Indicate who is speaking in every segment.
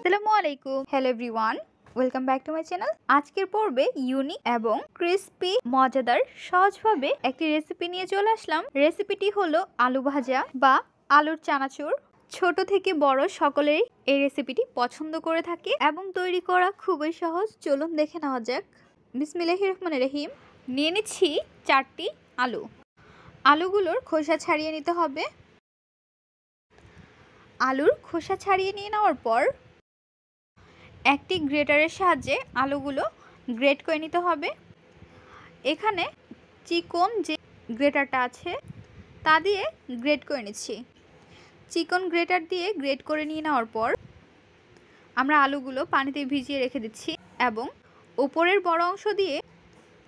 Speaker 1: আসসালামু আলাইকুম। Hello everyone, welcome back to my channel. আজকের পর্বে ইউনিক এবং ক্রিস্পি মজাদার সহজভাবে একটি রেসিপি নিয়ে চলে আসলাম। রেসিপিটি হলো আলু ভাজা বা আলুর চানাচুর। ছোট থেকে বড় সকলেই এই রেসিপিটি পছন্দ করে থাকে এবং তৈরি করা খুবই সহজ। চলুন দেখে নেওয়া যাক। বিসমিল্লাহির রহমানির রহিম। নিয়ে নিচ্ছি 4টি আলু। আলুগুলোর খোসা ছাড়িয়ে নিতে হবে। আলুর খোসা ছাড়িয়ে নিয়ে নেওয়ার পর একটি গ্রেটারের সাহায্যে আলুগুলো গ্রেট করে নিতে হবে। এখানে চিকন যে গ্রেটারটা আছে তা দিয়ে গ্রেট করে নিচ্ছি। চিকন গ্রেটার দিয়ে গ্রেট করে নিয়ে নেওয়ার পর আমরা আলুগুলো পানিতে ভিজিয়ে রেখে দিচ্ছি এবং উপরের বড় অংশ দিয়ে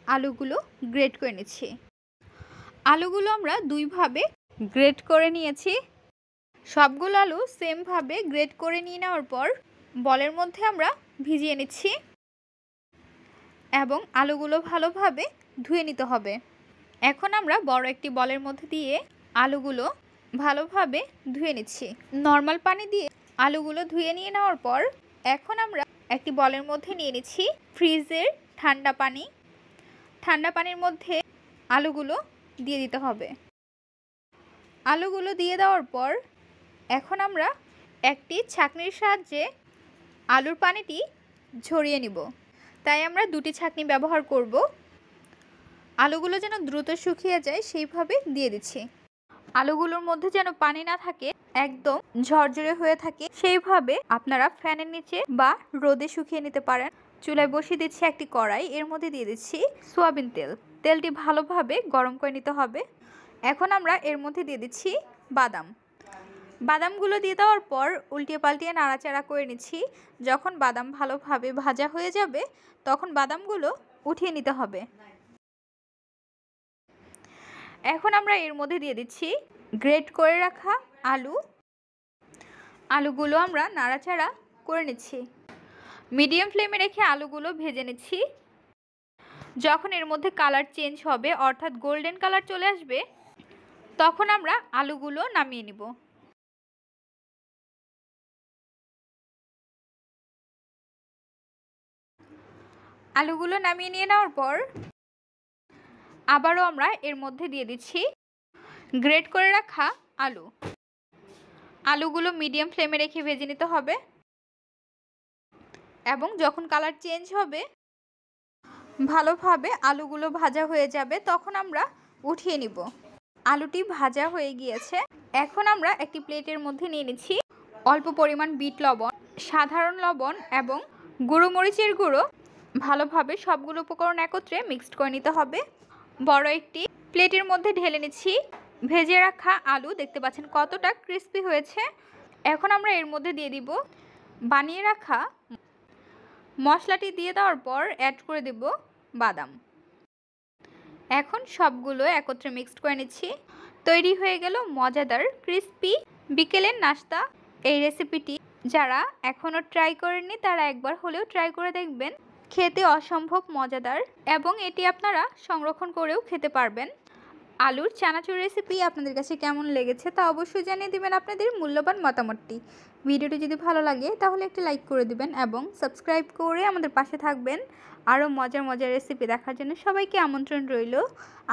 Speaker 1: আলুগুলো গ্রেট করে নিচ্ছি। আলুগুলো আমরা দুইভাবে গ্রেট করে নিয়েছি। সবগুলো আলু সেমভাবে গ্রেট করে নিয়ে নেওয়ার পর বলের মধ্যে আমরা ভিজিয়ে নিচ্ছি এবং আলুগুলো ভালোভাবে ধুয়ে নিতে হবে। এখন আমরা বড় একটি বলের মধ্যে দিয়ে আলুগুলো ভালোভাবে ধুয়ে নিচ্ছি। নর্মাল পানি দিয়ে আলুগুলো ধুয়ে নিয়ে নেওয়ার পর এখন আমরা একটি বলের মধ্যে নিয়ে নিচ্ছি ফ্রিজের ঠান্ডা পানি। ঠান্ডা পানির মধ্যে আলুগুলো দিয়ে দিতে হবে। আলুগুলো দিয়ে দেওয়ার পর এখন আমরা একটি ছাঁকনির সাহায্যে আলুর পানিটি ঝরিয়ে নিব। তাই আমরা দুটি ছাঁকনি ব্যবহার করব। আলুগুলো যেন দ্রুত শুকিয়ে যায় সেইভাবে দিয়ে দিচ্ছি। আলুগুলোর মধ্যে যেন পানি না থাকে, একদম ঝরঝরে হয়ে থাকে, সেইভাবে আপনারা ফ্যানের নিচে বা রোদে শুকিয়ে নিতে পারেন। চুলায় বসিয়ে দিচ্ছি একটি কড়াই। এর মধ্যে দিয়ে দিচ্ছি সয়াবিন তেল। তেলটি ভালোভাবে গরম করে নিতে হবে। এখন আমরা এর মধ্যে দিয়ে দিচ্ছি বাদাম। বাদামগুলো দিয়ে দেওয়ার পর উল্টিয়ে পাল্টিয়ে নাড়াচাড়া করে নিচ্ছি। যখন বাদাম ভালোভাবে ভাজা হয়ে যাবে তখন বাদামগুলো উঠিয়ে নিতে হবে। এখন আমরা এর মধ্যে দিয়ে দিচ্ছি গ্রেট করে রাখা আলু। আলুগুলো আমরা নাড়াচাড়া করে নিচ্ছি। মিডিয়াম ফ্লেমে রেখে আলুগুলো ভেজে নিচ্ছি। যখন এর মধ্যে কালার চেঞ্জ হবে অর্থাৎ গোল্ডেন কালার চলে আসবে তখন আমরা আলুগুলো নামিয়ে নিব। আলুগুলো নামিয়ে নিয়ে নেওয়ার পর আবারও আমরা এর মধ্যে দিয়ে দিচ্ছি গ্রেট করে রাখা আলু। আলুগুলো মিডিয়াম ফ্লেমে রেখে ভেজে নিতে হবে এবং যখন কালার চেঞ্জ হবে ভালোভাবে আলুগুলো ভাজা হয়ে যাবে তখন আমরা উঠিয়ে নিব। আলুটি ভাজা হয়ে গিয়েছে। এখন আমরা একটি প্লেটের মধ্যে নিয়ে নিচ্ছি অল্প পরিমাণ বিট লবণ, সাধারণ লবণ এবং গুঁড়ো মরিচের গুঁড়ো। ভালোভাবে সবগুলো উপকরণ একত্রে মিক্সড করে নিতে হবে। বড় একটি প্লেটের মধ্যে ঢেলে নিচ্ছি ভেজে রাখা আলু। দেখতে পাচ্ছেন কতটা ক্রিস্পি হয়েছে। এখন আমরা এর মধ্যে দিয়ে দিব বানিয়ে রাখা মশলাটি। দিয়ে দেওয়ার পর অ্যাড করে দেব বাদাম। এখন সবগুলো একত্রে মিক্সড করে নিচ্ছি। তৈরি হয়ে গেল মজাদার ক্রিস্পি বিকেলের নাস্তা। এই রেসিপিটি যারা এখনও ট্রাই করেননি তারা একবার হলেও ট্রাই করে দেখবেন। খেতে অসম্ভব মজাদার এবং এটি আপনারা সংরক্ষণ করেও খেতে পারবেন। আলুর চানাচুর রেসিপি আপনাদের কাছে কেমন লেগেছে তা অবশ্যই জানিয়ে দিবেন আপনাদের মূল্যবান মতামতটি। ভিডিওটি যদি ভালো লাগে তাহলে একটি লাইক করে দিবেন এবং সাবস্ক্রাইব করে আমাদের পাশে থাকবেন। আরও মজার মজার রেসিপি দেখার জন্য সবাইকে আমন্ত্রণ রইল।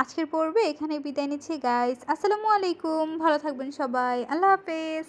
Speaker 1: আজকের পর্বে এখানে বিদায় নিচ্ছি গাইস। আসসালামু আলাইকুম। ভালো থাকবেন সবাই। আল্লাহ হাফেজ।